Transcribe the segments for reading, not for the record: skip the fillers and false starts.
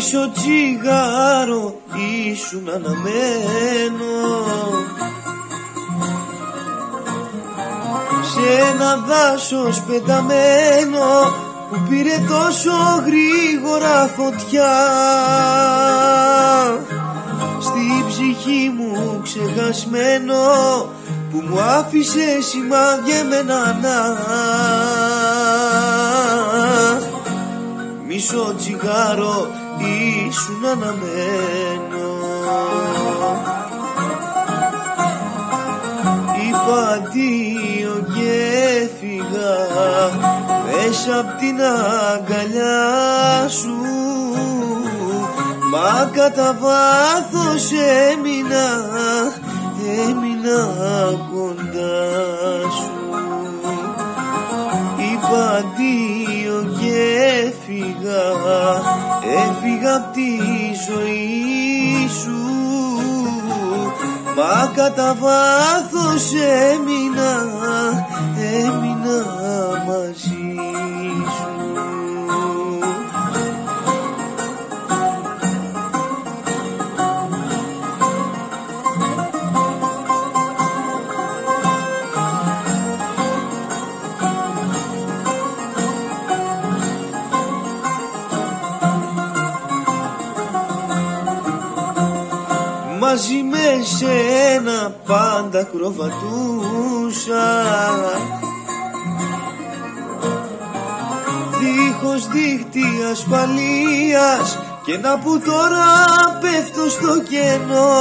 μισό τσιγάρο ήσουν αναμένο σε ένα δάσος πεταμένο που πήρε τόσο γρήγορα φωτιά. Στη ψυχή μου ξεχασμένο που μου άφησε σημάδια εμένα να μισό τσιγάρο ήσουν αναμένο. Είπα αντίο και έφυγα μέσα απ' την αγκαλιά σου, μα κατά βάθος έμεινα κοντά σου. Είπα αντίο και έφυγα απ' τη ζωή σου, μα κατά βάθος έμεινα μαζί σου. Μαζί με σένα πάντα κροβατούσα, δίχως δίχτυ ασφαλείας, και να που τώρα πέφτω στο κενό.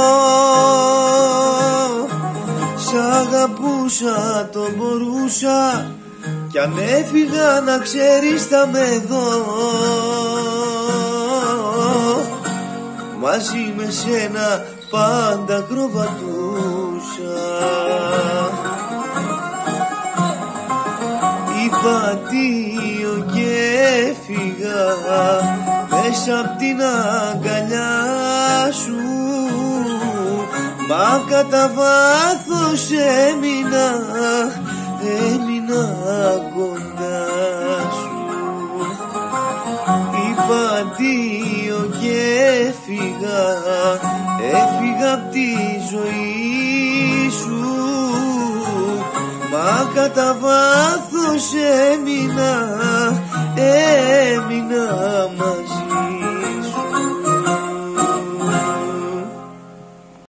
Σ' αγαπούσα, το μπορούσα, κι αν έφυγα να ξέρεις θα με δω. Μαζί με σένα πάντα κροβατούσα. Είπα αντίο και έφυγα μέσα απ' την αγκαλιά σου, μα κατά βάθος έμεινα κοντά σου. Είπα αντίο και έφυγα απ' τη ζωή σου, μα κατά βάθος έμεινα μαζί.